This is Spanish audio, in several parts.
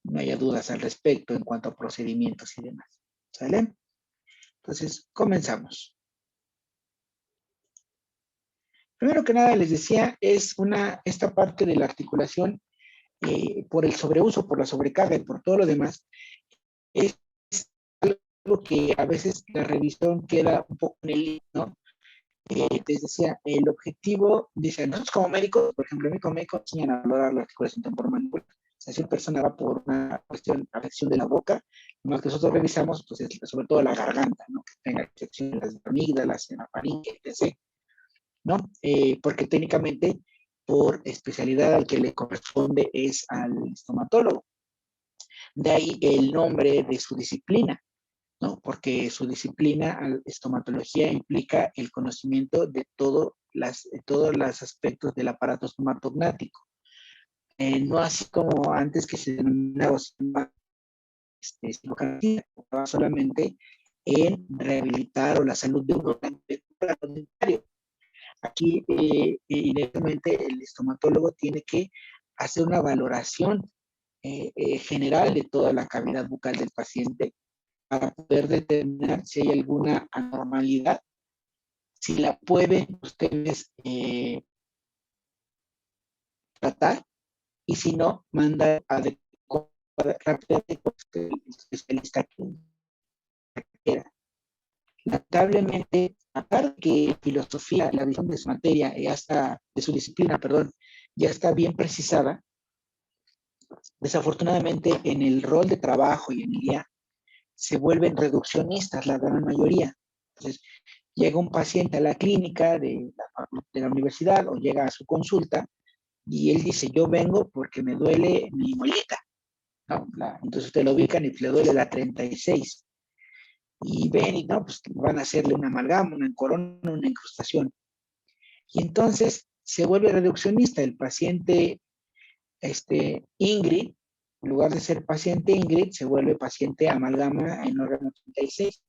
no haya dudas al respecto en cuanto a procedimientos y demás. ¿Sale? Entonces, comenzamos. Primero que nada, les decía, es esta parte de la articulación por el sobreuso, por la sobrecarga y por todo lo demás, es algo que a veces la revisión queda un poco en el, ¿no? Les decía, el objetivo, dice, nosotros como médicos, por ejemplo, como médico enseñan a valorar la articulación temporal. O sea, si una persona va por una cuestión, afección de la boca, lo más que nosotros revisamos, pues es sobre todo la garganta, ¿no? Que tenga afección de las amígdalas, en la faringe, etc., ¿no? Porque técnicamente, por especialidad al que le corresponde es al estomatólogo. De ahí el nombre de su disciplina, ¿no? Porque su disciplina, estomatología, implica el conocimiento de todos los aspectos del aparato estomatognático. No así como antes que se denominaba solamente en rehabilitar o la salud de un dentario. Aquí, evidentemente, el estomatólogo tiene que hacer una valoración general de toda la cavidad bucal del paciente para poder determinar si hay alguna anormalidad, si la pueden ustedes tratar y si no, mandar rápidamente con el especialista que quiera. Lamentablemente, aparte que filosofía, la visión de su materia, de su disciplina, perdón, ya está bien precisada, desafortunadamente en el rol de trabajo y en el día se vuelven reduccionistas la gran mayoría. Entonces, llega un paciente a la clínica de la universidad o llega a su consulta y él dice, yo vengo porque me duele mi muelita, ¿no? Entonces usted lo ubican y le duele la 36. Y ven y no, pues van a hacerle una amalgama, una corona, una incrustación. Y entonces se vuelve reduccionista. El paciente Ingrid, en lugar de ser paciente Ingrid, se vuelve paciente amalgama en órgano 36.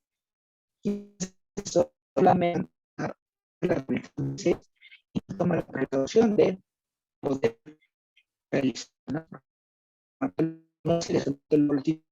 Y solamente la y toma la precaución de poder realizar, ¿no? Se les el boletín.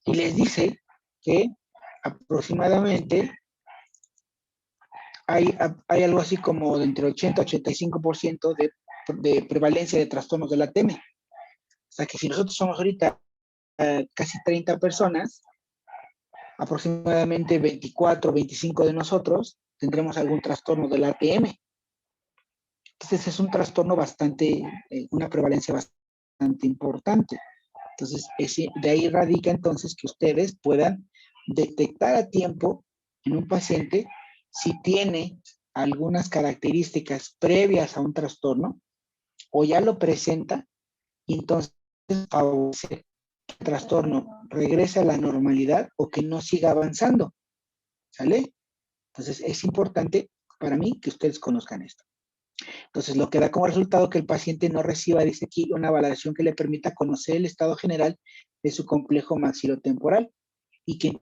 Y les dice que aproximadamente hay algo así como de entre 80 y 85% de prevalencia de trastornos de la TEME. O sea que si nosotros somos ahorita casi 30 personas, aproximadamente 24 o 25 de nosotros tendremos algún trastorno de la ATM. Entonces es un trastorno bastante, una prevalencia bastante importante. Entonces, de ahí radica entonces que ustedes puedan detectar a tiempo en un paciente si tiene algunas características previas a un trastorno o ya lo presenta y entonces favorecer que el trastorno regrese a la normalidad o que no siga avanzando. ¿Sale? Entonces, es importante para mí que ustedes conozcan esto. Entonces, lo que da como resultado que el paciente no reciba, dice aquí, una valoración que le permita conocer el estado general de su complejo maxilotemporal y que,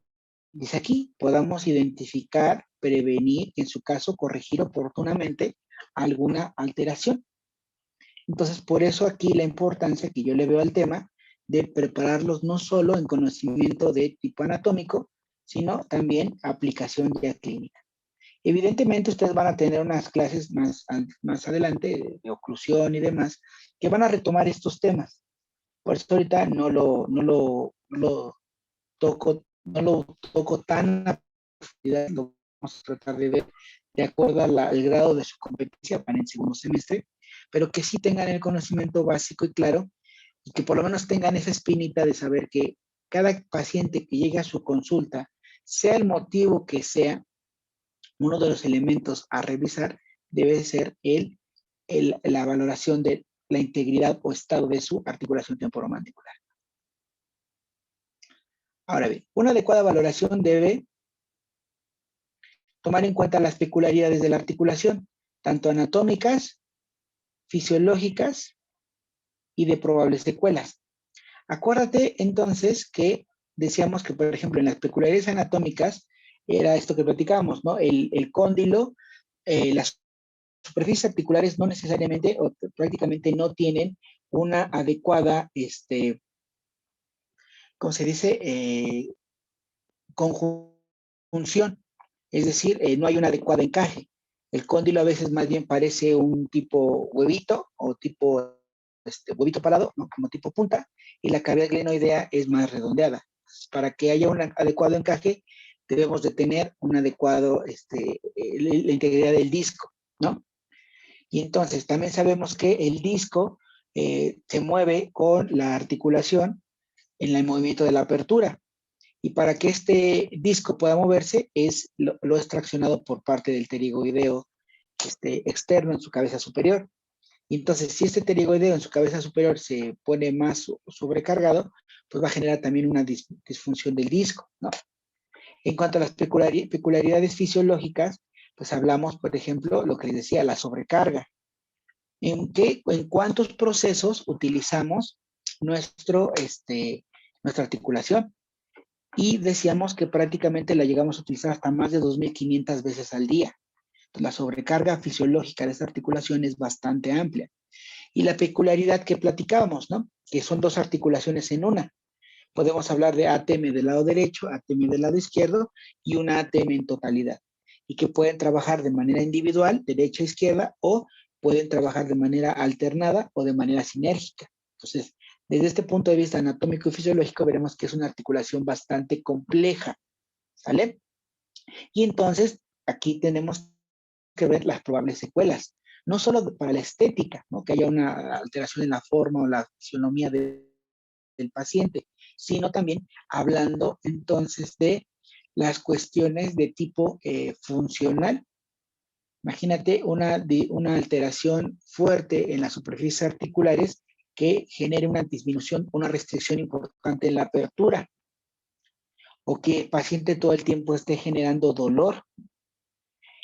dice aquí, podamos identificar, prevenir y en su caso corregir oportunamente alguna alteración. Entonces, por eso aquí la importancia que yo le veo al tema de prepararlos no solo en conocimiento de tipo anatómico, sino también aplicación ya clínica. Evidentemente ustedes van a tener unas clases más adelante de oclusión y demás que van a retomar estos temas. Por eso ahorita no lo toco tan a profundidad, lo a tratar de ver de acuerdo al grado de su competencia para el segundo semestre, pero que sí tengan el conocimiento básico y claro y que por lo menos tengan esa espinita de saber que cada paciente que llegue a su consulta, sea el motivo que sea, uno de los elementos a revisar debe ser la valoración de la integridad o estado de su articulación temporomandibular. Ahora bien, una adecuada valoración debe tomar en cuenta las peculiaridades de la articulación, tanto anatómicas, fisiológicas y de probables secuelas. Acuérdate entonces que decíamos que, por ejemplo, en las peculiaridades anatómicas era esto que platicábamos, ¿no? El cóndilo, las superficies articulares no necesariamente o prácticamente no tienen una adecuada, ¿cómo se dice? Conjunción. Es decir, no hay un adecuado encaje. El cóndilo a veces más bien parece un tipo huevito o tipo huevito parado, ¿no? Como tipo punta, y la cavidad glenoidea es más redondeada. Entonces, para que haya un adecuado encaje, debemos de tener un adecuado, la integridad del disco, ¿no? Y entonces también sabemos que el disco se mueve con la articulación en el movimiento de la apertura. Y para que este disco pueda moverse, lo es traccionado por parte del pterigoideo externo en su cabeza superior. Y entonces, si este pterigoideo en su cabeza superior se pone más sobrecargado, pues va a generar también una disfunción del disco, ¿no? En cuanto a las peculiaridades fisiológicas, pues hablamos, por ejemplo, lo que les decía, la sobrecarga. En cuántos procesos utilizamos nuestra articulación. Y decíamos que prácticamente la llegamos a utilizar hasta más de 2.500 veces al día. La sobrecarga fisiológica de esta articulación es bastante amplia. Y la peculiaridad que platicábamos, ¿no? Que son dos articulaciones en una. Podemos hablar de ATM del lado derecho, ATM del lado izquierdo y una ATM en totalidad. Y que pueden trabajar de manera individual, derecha e izquierda, o pueden trabajar de manera alternada o de manera sinérgica. Entonces, desde este punto de vista anatómico y fisiológico, veremos que es una articulación bastante compleja, ¿sale? Y entonces, aquí tenemos que ver las probables secuelas, no solo para la estética, ¿no? Que haya una alteración en la forma o la fisionomía del paciente, sino también hablando entonces de las cuestiones de tipo funcional. Imagínate una alteración fuerte en las superficies articulares que genere una disminución, una restricción importante en la apertura, o que el paciente todo el tiempo esté generando dolor.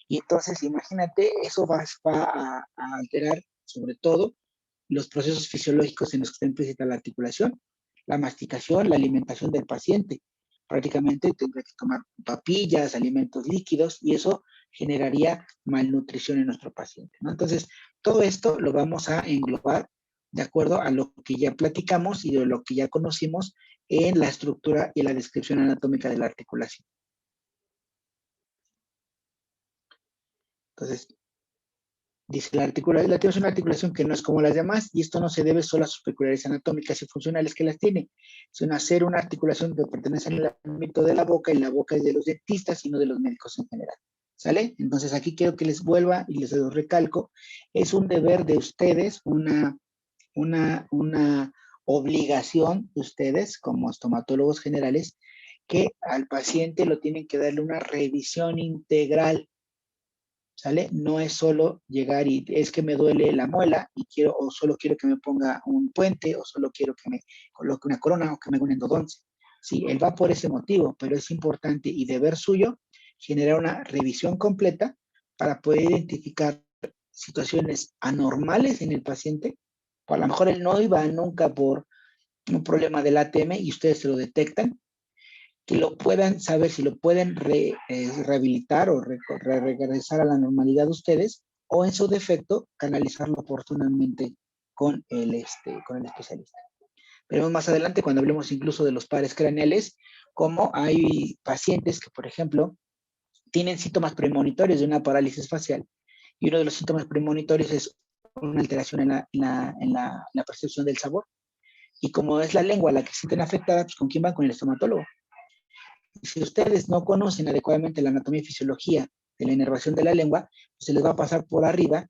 Y entonces, imagínate, eso va a alterar sobre todo los procesos fisiológicos en los que está implícita la articulación, la masticación, la alimentación del paciente. Prácticamente tendrá que tomar papillas, alimentos líquidos, y eso generaría malnutrición en nuestro paciente, ¿no? Entonces, todo esto lo vamos a englobar de acuerdo a lo que ya platicamos y de lo que ya conocimos en la estructura y la descripción anatómica de la articulación. Entonces, dice, la articulación es una articulación que no es como las demás, y esto no se debe solo a sus peculiaridades anatómicas y funcionales que las tiene, sino a ser una articulación que pertenece al ámbito de la boca, y la boca es de los dentistas y no de los médicos en general. ¿Sale? Entonces aquí quiero que les vuelva y les lo recalco, es un deber de ustedes, una obligación de ustedes como estomatólogos generales, que al paciente lo tienen que darle una revisión integral. ¿Sale? No es solo llegar y es que me duele la muela y quiero, o solo quiero que me ponga un puente, o solo quiero que me coloque una corona, o que me haga un endodoncia. Sí, él va por ese motivo, pero es importante y deber suyo generar una revisión completa para poder identificar situaciones anormales en el paciente. O a lo mejor él no iba nunca por un problema del ATM y ustedes se lo detectan, que lo puedan saber, si lo pueden rehabilitar o regresar a la normalidad de ustedes, o en su defecto, canalizarlo oportunamente con el especialista. Veremos más adelante cuando hablemos incluso de los pares craneales, como hay pacientes que, por ejemplo, tienen síntomas premonitorios de una parálisis facial, y uno de los síntomas premonitorios es una alteración en la percepción del sabor. Y como es la lengua la que sienten afectada, pues ¿con quién van? Con el estomatólogo. Si ustedes no conocen adecuadamente la anatomía y fisiología de la inervación de la lengua, pues se les va a pasar por arriba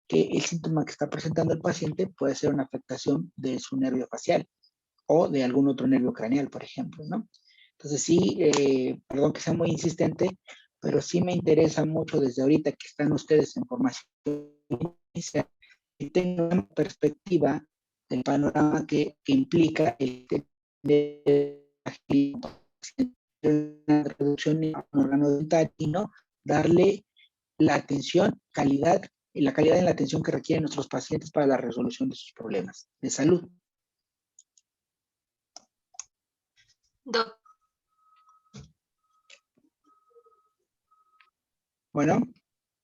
que el síntoma que está presentando el paciente puede ser una afectación de su nervio facial o de algún otro nervio craneal, por ejemplo, ¿no? Entonces sí, perdón que sea muy insistente, pero sí me interesa mucho desde ahorita que están ustedes en formación inicial, que tengan una perspectiva del panorama que implica el tener una reducción en un órgano dental y no darle la atención, calidad y la calidad en la atención que requieren nuestros pacientes para la resolución de sus problemas de salud. Doc, Bueno,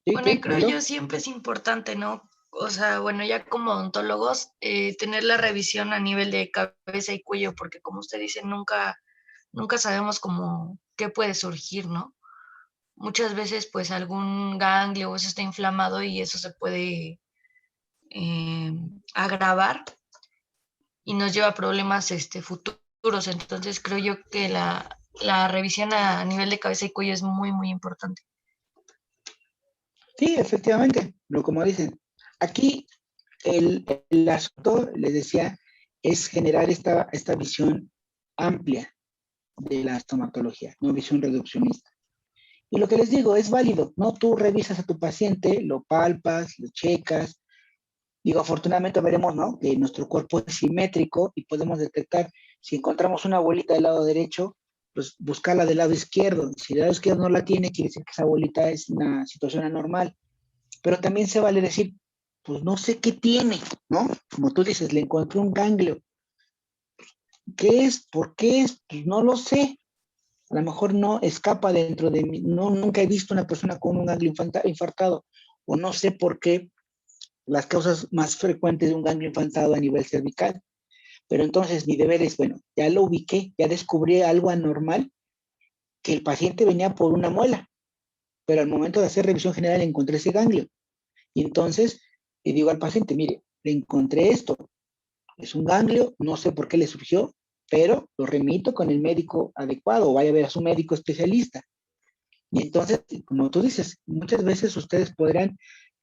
¿sí? bueno, y ¿Qué? creo ¿Mando? yo siempre es importante, ¿no? O sea, bueno, ya como odontólogos, tener la revisión a nivel de cabeza y cuello, porque como usted dice, nunca sabemos cómo qué puede surgir, ¿no? Muchas veces, pues, algún ganglio o eso está inflamado y eso se puede eh, agravar y nos lleva a problemas futuros. Entonces, creo yo que la revisión a nivel de cabeza y cuello es muy, muy importante. Sí, efectivamente, lo como dicen. Aquí el asunto, les decía, es generar esta visión amplia de la estomatología, no visión reduccionista. Y lo que les digo, es válido, ¿no? Tú revisas a tu paciente, lo palpas, lo checas. Digo, afortunadamente veremos, ¿no? Que nuestro cuerpo es simétrico y podemos detectar, si encontramos una bolita del lado derecho, pues buscarla del lado izquierdo. Si del lado izquierdo no la tiene, quiere decir que esa bolita es una situación anormal. Pero también se vale decir, pues no sé qué tiene, ¿no? Como tú dices, le encontré un ganglio. ¿Qué es? ¿Por qué es? Pues no lo sé. A lo mejor no escapa dentro de mí. No, nunca he visto una persona con un ganglio infartado. O no sé por qué las causas más frecuentes de un ganglio infartado a nivel cervical. Pero entonces mi deber es, bueno, ya lo ubiqué, ya descubrí algo anormal, que el paciente venía por una muela, pero al momento de hacer revisión general encontré ese ganglio. Y entonces le digo al paciente, mire, le encontré esto, es un ganglio, no sé por qué le surgió, pero lo remito con el médico adecuado, o vaya a ver a su médico especialista. Y entonces, como tú dices, muchas veces ustedes podrán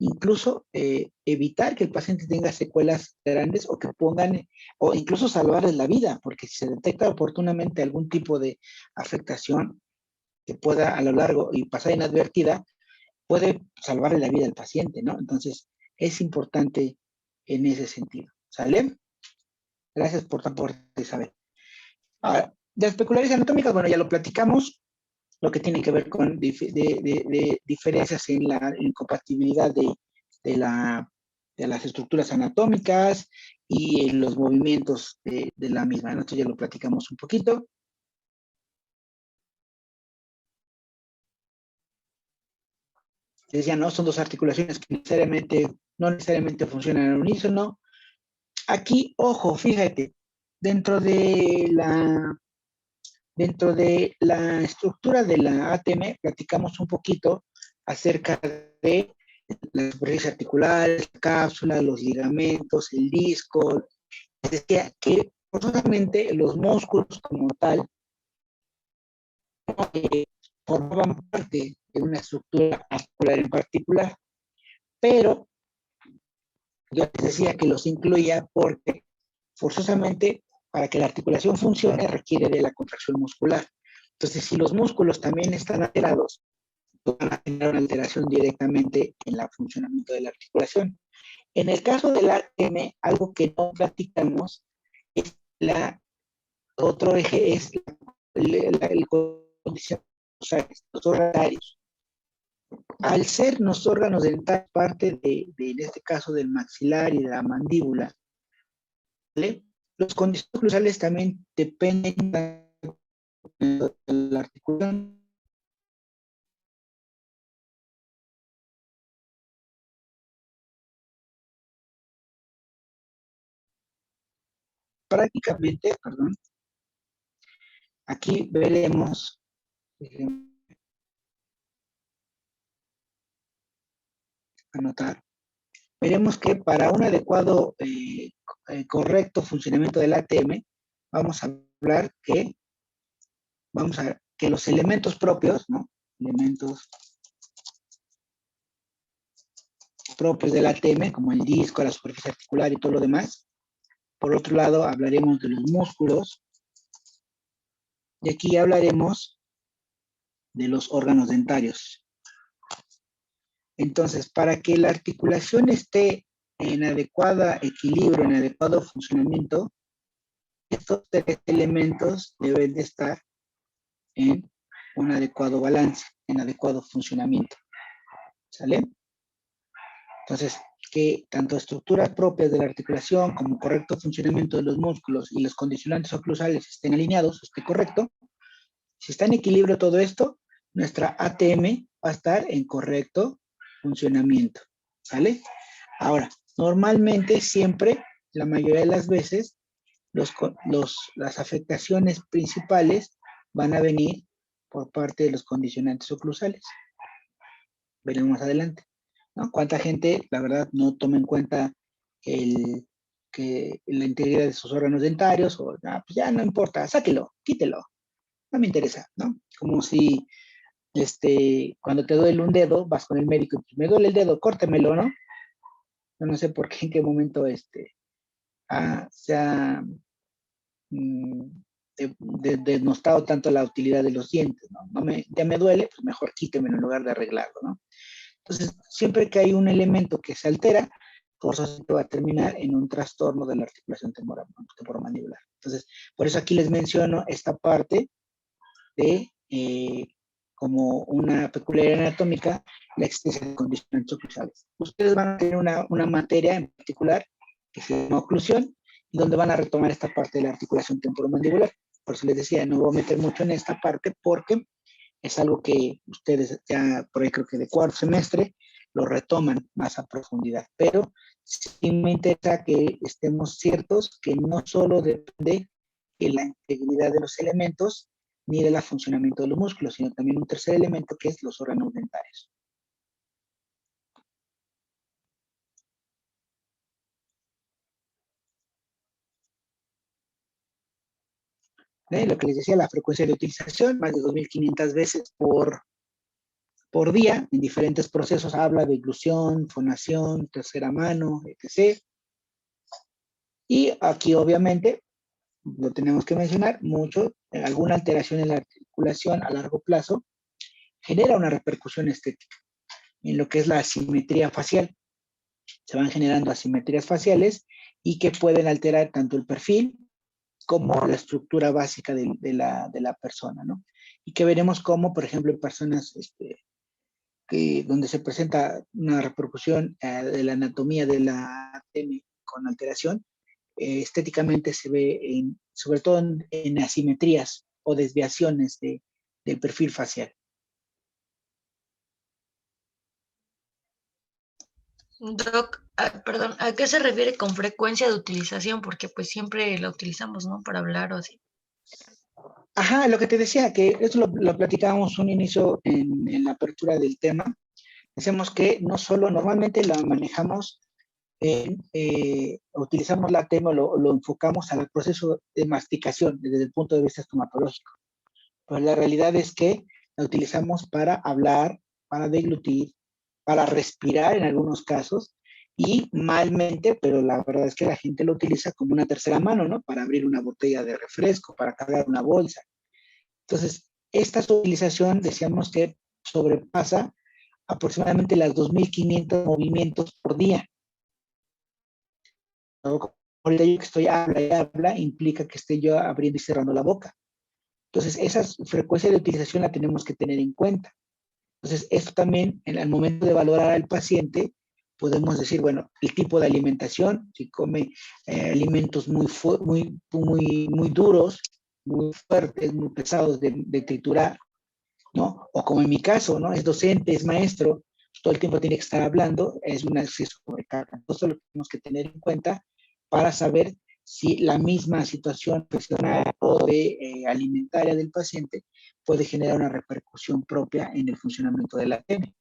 incluso evitar que el paciente tenga secuelas grandes o que pongan, o incluso salvarles la vida, porque si se detecta oportunamente algún tipo de afectación que pueda a lo largo y pasar inadvertida, puede salvarle la vida al paciente, ¿no? Entonces, es importante en ese sentido. ¿Sale? Gracias por tu aporte, Isabel. Ahora, de especularidades anatómicas, bueno, ya lo platicamos, lo que tiene que ver con diferencias en la incompatibilidad de las estructuras anatómicas y en los movimientos de la misma. ¿No? Esto ya lo platicamos un poquito. Decía, ¿no? Son dos articulaciones que no necesariamente funcionan al unísono. Aquí, ojo, fíjate, dentro de la estructura de la ATM platicamos un poquito acerca de las superficies articulares, la cápsula, los ligamentos, el disco. Decía que forzosamente los músculos como tal formaban parte de una estructura articular en particular, pero yo les decía que los incluía porque forzosamente para que la articulación funcione requiere de la contracción muscular. Entonces, si los músculos también están alterados, van a tener una alteración directamente en el funcionamiento de la articulación. En el caso del ATM, algo que no platicamos es otro eje es el condición, o sea, los horarios. Al ser los órganos dentales parte en este caso del maxilar y de la mandíbula, ¿vale? Los condiciones oclusales también dependen de la articulación. Prácticamente, perdón, aquí veremos, anotar, veremos que para un adecuado, correcto funcionamiento del ATM, vamos a hablar que vamos a ver que los elementos propios, ¿no? Elementos propios del ATM, como el disco, la superficie articular y todo lo demás. Por otro lado, hablaremos de los músculos. Y aquí hablaremos de los órganos dentarios. Entonces, para que la articulación esté en adecuado equilibrio, en adecuado funcionamiento, estos tres elementos deben de estar en un adecuado balance, en adecuado funcionamiento. ¿Sale? Entonces, que tanto estructuras propias de la articulación como correcto funcionamiento de los músculos y los condicionantes oclusales estén alineados, esté correcto. Si está en equilibrio todo esto, nuestra ATM va a estar en correcto funcionamiento. ¿Sale? Ahora, normalmente siempre, la mayoría de las veces, las afectaciones principales van a venir por parte de los condicionantes oclusales. Veremos más adelante, ¿no? ¿Cuánta gente, la verdad, no toma en cuenta que la integridad de sus órganos dentarios? O, pues ya no importa, sáquelo, quítelo, no me interesa, ¿no? Como si cuando te duele un dedo, vas con el médico y pues, me duele el dedo, córtemelo, ¿no? Yo no sé por qué, en qué momento se ha denostado tanto la utilidad de los dientes, ¿no? Ya me duele, pues mejor quítemelo en lugar de arreglarlo, ¿no? Entonces, siempre que hay un elemento que se altera, forzosamente va a terminar en un trastorno de la articulación temporomandibular. Entonces, por eso aquí les menciono esta parte de, como una peculiaridad anatómica, la existencia de condicionantes oclusales. Ustedes van a tener una materia en particular que se llama oclusión, y donde van a retomar esta parte de la articulación temporomandibular. Por eso les decía, no voy a meter mucho en esta parte porque es algo que ustedes ya, por ahí creo que de cuarto semestre, lo retoman más a profundidad. Pero sí me interesa que estemos ciertos que no solo depende de la integridad de los elementos ni del funcionamiento de los músculos, sino también un tercer elemento que es los órganos dentarios. Lo que les decía, la frecuencia de utilización, más de 2.500 veces por día, en diferentes procesos, habla de oclusión, fonación, tercera mano, etc. Y aquí obviamente, lo tenemos que mencionar mucho, alguna alteración en la articulación a largo plazo genera una repercusión estética en lo que es la asimetría facial. Se van generando asimetrías faciales y que pueden alterar tanto el perfil como la estructura básica de la persona, ¿no? Y que veremos cómo, por ejemplo, en personas donde se presenta una repercusión de la anatomía de la ATM con alteración, estéticamente se ve sobre todo en asimetrías o desviaciones del perfil facial. Doc, perdón, ¿a qué se refiere con frecuencia de utilización? Porque pues siempre la utilizamos, ¿no? Para hablar o así. Ajá, lo que te decía, que eso lo platicábamos un inicio en la apertura del tema. Decimos que no solo normalmente la manejamos, utilizamos la tema, lo enfocamos al proceso de masticación desde el punto de vista estomatológico. Pues la realidad es que la utilizamos para hablar, para deglutir, para respirar en algunos casos, y malmente, pero la verdad es que la gente lo utiliza como una tercera mano, ¿no? Para abrir una botella de refresco, para cargar una bolsa. Entonces, esta utilización decíamos que sobrepasa aproximadamente las 2.500 movimientos por día. Ahorita yo que estoy habla y habla, implica que esté yo abriendo y cerrando la boca. Entonces, esa frecuencia de utilización la tenemos que tener en cuenta. Entonces, esto también, en el momento de valorar al paciente, podemos decir, bueno, el tipo de alimentación, si come alimentos muy duros, muy fuertes, muy pesados de triturar, ¿no? O como en mi caso, ¿no? Es docente, es maestro, todo el tiempo tiene que estar hablando, es un exceso de carga. Entonces, lo tenemos que tener en cuenta para saber si la misma situación profesional o alimentaria del paciente puede generar una repercusión propia en el funcionamiento de la ATM.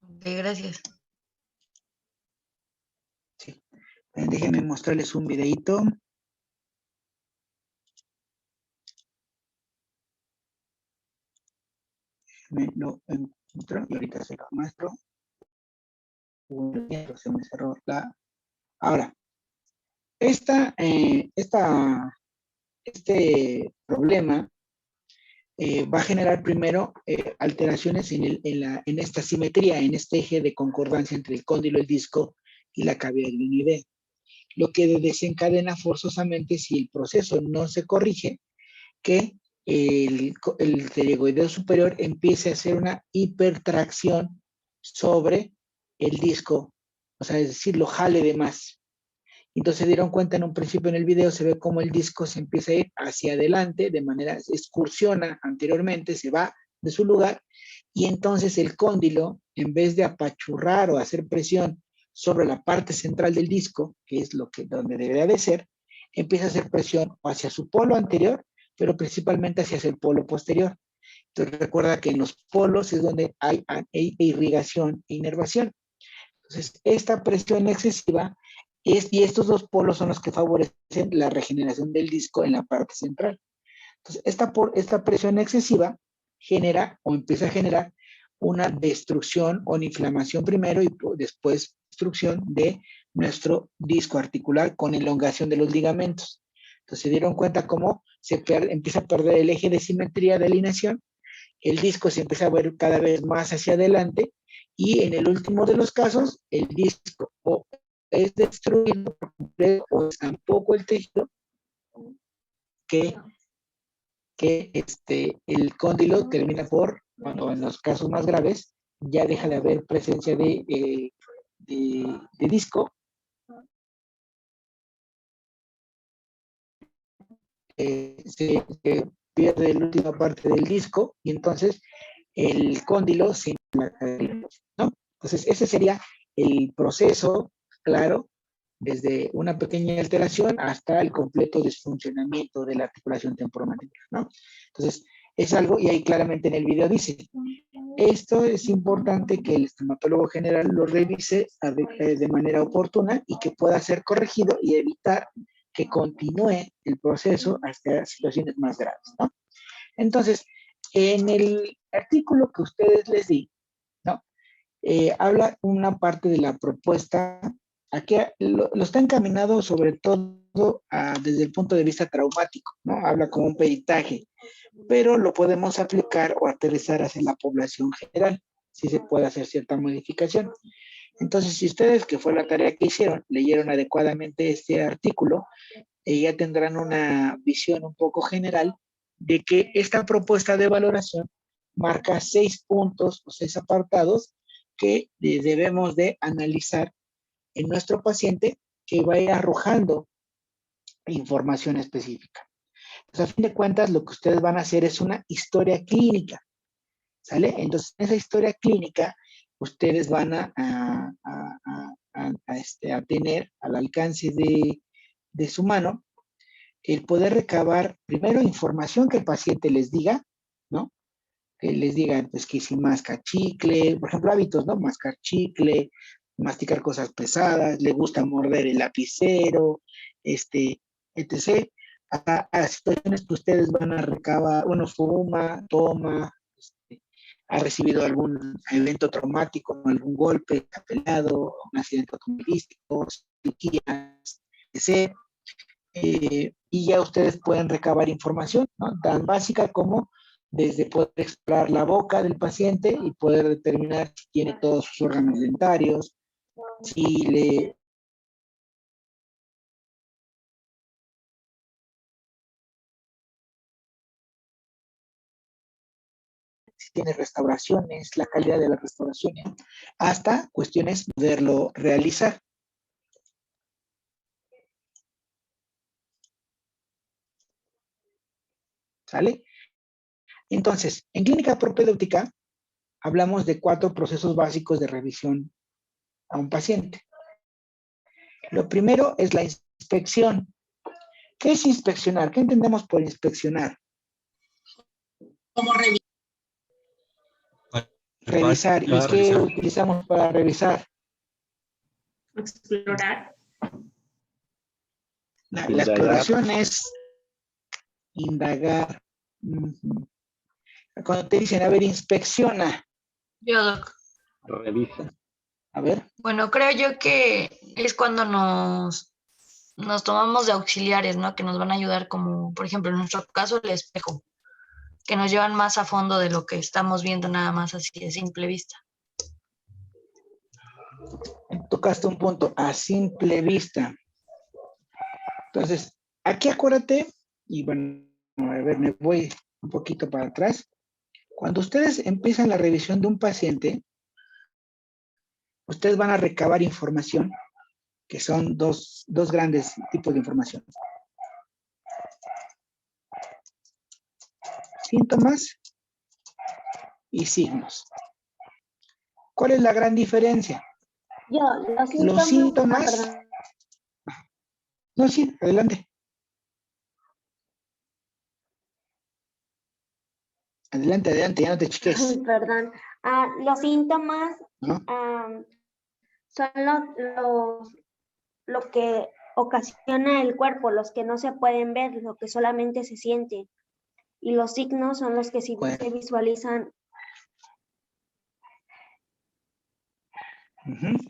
Ok, gracias. Sí. Déjenme mostrarles un videito. Me lo encuentro y ahorita se lo muestro. Se me cerró la... Ahora, este problema va a generar primero alteraciones en esta simetría, en este eje de concordancia entre el cóndilo, el disco y la cavidad glenoidea. Lo que desencadena forzosamente, si el proceso no se corrige, que el pterygoideo superior empiece a hacer una hipertracción sobre el disco, o sea, es decir, lo jale de más. Entonces se dieron cuenta en un principio en el video, se ve cómo el disco se empieza a ir hacia adelante, de manera, excursiona anteriormente, se va de su lugar, y entonces el cóndilo, en vez de apachurrar o hacer presión sobre la parte central del disco, que es donde debería de ser, empieza a hacer presión hacia su polo anterior, pero principalmente hacia el polo posterior. Entonces recuerda que en los polos es donde hay irrigación e inervación. Entonces, esta presión excesiva y estos dos polos son los que favorecen la regeneración del disco en la parte central. Entonces, esta presión excesiva genera o empieza a generar una destrucción o una inflamación primero y después destrucción de nuestro disco articular con elongación de los ligamentos. Entonces, se dieron cuenta cómo empieza a perder el eje de simetría de alineación, el disco se empieza a ver cada vez más hacia adelante y en el último de los casos, el disco o es destruido por completo o es tan poco el tejido que el cóndilo termina por, bueno, en los casos más graves, ya deja de haber presencia de disco, se pierde la última parte del disco y entonces el cóndilo se inflama, ¿no? Entonces ese sería el proceso, claro, desde una pequeña alteración hasta el completo desfuncionamiento de la articulación temporomandibular, ¿no? Entonces, es algo, y ahí claramente en el video dice, esto es importante que el estomatólogo general lo revise de manera oportuna y que pueda ser corregido y evitar que continúe el proceso hasta situaciones más graves, ¿no? Entonces, en el artículo que ustedes les di, ¿no? Habla una parte de la propuesta, aquí lo está encaminado sobre todo desde el punto de vista traumático, ¿no? Habla como un peritaje, pero lo podemos aplicar o aterrizar hacia la población general, si se puede hacer cierta modificación. Entonces, si ustedes, que fue la tarea que hicieron, leyeron adecuadamente este artículo, ya tendrán una visión un poco general de que esta propuesta de valoración marca 6 puntos o 6 apartados que debemos de analizar en nuestro paciente, que va a ir arrojando información específica. Entonces, a fin de cuentas, lo que ustedes van a hacer es una historia clínica, ¿sale? Entonces, en esa historia clínica, ustedes van a tener al alcance de su mano el poder recabar primero información que el paciente les diga, ¿no? Que les diga, pues, que si masca chicle, por ejemplo, hábitos, ¿no? Mascar chicle, masticar cosas pesadas, le gusta morder el lapicero, etc. A situaciones que ustedes van a recabar, bueno, fuma, toma, ha recibido algún evento traumático, algún golpe, ha peleado, un accidente automovilístico, cirugías, etc. Y ya ustedes pueden recabar información, ¿no? Tan básica como desde poder explorar la boca del paciente y poder determinar si tiene todos sus órganos dentarios, si tiene restauraciones, la calidad de las restauraciones, hasta cuestiones de poderlo realizar. ¿Sale? Entonces, en clínica propedéutica hablamos de 4 procesos básicos de revisión a un paciente. Lo primero es la inspección. ¿Qué es inspeccionar? ¿Qué entendemos por inspeccionar? Como revisar. ¿Y qué utilizamos para revisar? explorar. La exploración es indagar. Cuando te dicen, a ver, inspecciona. Yo, doc. Revisa. A ver. Bueno, creo yo que es cuando nos tomamos de auxiliares, ¿no? Que nos van a ayudar como, por ejemplo, en nuestro caso, el espejo, que nos llevan más a fondo de lo que estamos viendo nada más así de simple vista. Tocaste un punto, a simple vista. Entonces, aquí acuérdate, y bueno, a ver, me voy un poquito para atrás. Cuando ustedes empiezan la revisión de un paciente, ustedes van a recabar información, que son dos grandes tipos de información. Síntomas y signos. ¿Cuál es la gran diferencia? Los síntomas... No, sí, adelante. Adelante, adelante, ya no te chiques. Perdón. Los síntomas ¿No? son lo que ocasiona el cuerpo, los que no se pueden ver, lo que solamente se siente. Y los signos son los que sí Bueno. se visualizan.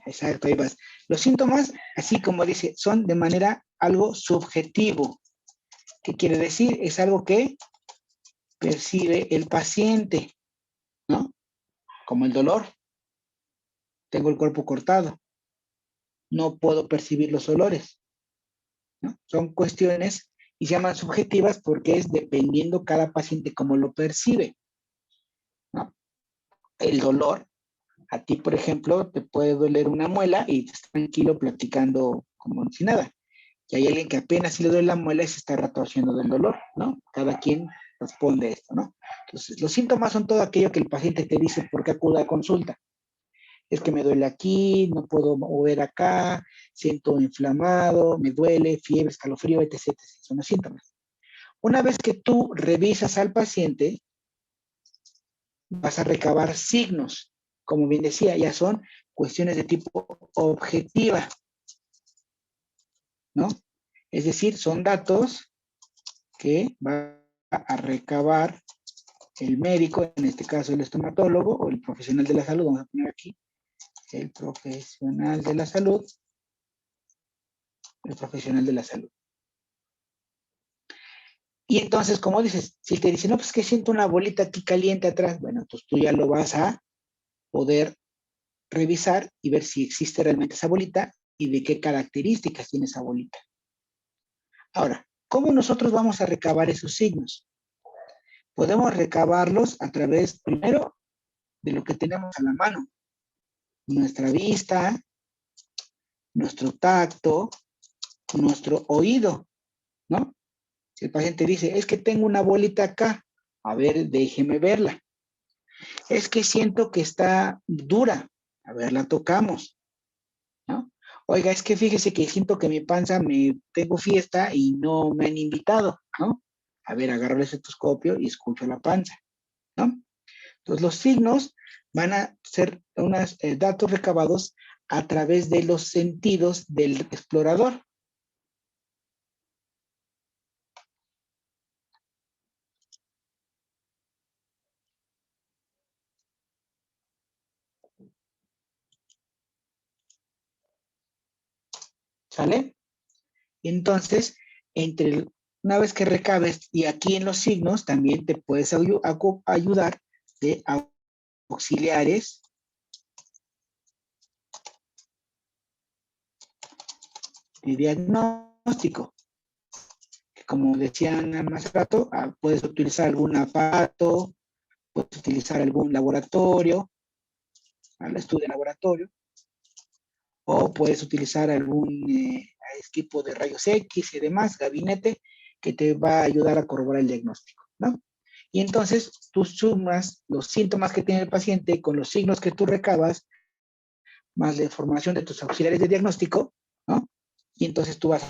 Exacto, ahí vas. Los síntomas, así como dice, son de manera algo subjetivo. ¿Qué quiere decir? Es algo que percibe el paciente, ¿no? Como el dolor. Tengo el cuerpo cortado. No puedo percibir los olores, ¿no? Son cuestiones y se llaman subjetivas porque es dependiendo cada paciente cómo lo percibe, ¿no? El dolor, a ti, por ejemplo, te puede doler una muela y estás tranquilo platicando como si nada. Y hay alguien que apenas si le duele la muela y se está retorciendo del dolor, ¿no? Cada quien responde esto, ¿no? Entonces, los síntomas son todo aquello que el paciente te dice por qué acude a consulta. Es que me duele aquí, no puedo mover acá, siento inflamado, me duele, fiebre, escalofrío, etc, etc. Son los síntomas. Una vez que tú revisas al paciente, vas a recabar signos. Como bien decía, ya son cuestiones de tipo objetiva, ¿no? Es decir, son datos que va a recabar el médico, en este caso el estomatólogo o el profesional de la salud, vamos a poner aquí, el profesional de la salud, el profesional de la salud. Y entonces, como dices, si te dicen, no, pues que siento una bolita aquí caliente atrás, bueno, pues tú ya lo vas a poder revisar y ver si existe realmente esa bolita y de qué características tiene esa bolita. Ahora, ¿cómo nosotros vamos a recabar esos signos? Podemos recabarlos a través, primero, de lo que tenemos a la mano. Nuestra vista, nuestro tacto, nuestro oído, ¿no? Si el paciente dice, es que tengo una bolita acá, a ver, déjeme verla. Es que siento que está dura, a ver, la tocamos, ¿no? Oiga, es que fíjese que siento que mi panza tengo fiesta y no me han invitado, ¿no? A ver, agarro el estetoscopio y escucho la panza, ¿no? Entonces, los signos van a ser unos datos recabados a través de los sentidos del explorador. ¿Sale? Entonces, una vez que recabes, y aquí en los signos también te puedes ayudar de auxiliares de diagnóstico. Que como decían más rato, puedes utilizar algún aparato, puedes utilizar algún laboratorio, al estudio de laboratorio, o puedes utilizar algún equipo de rayos X y demás, gabinete, que te va a ayudar a corroborar el diagnóstico, ¿no? Y entonces tú sumas los síntomas que tiene el paciente con los signos que tú recabas, más la información de tus auxiliares de diagnóstico, ¿no? Y entonces tú vas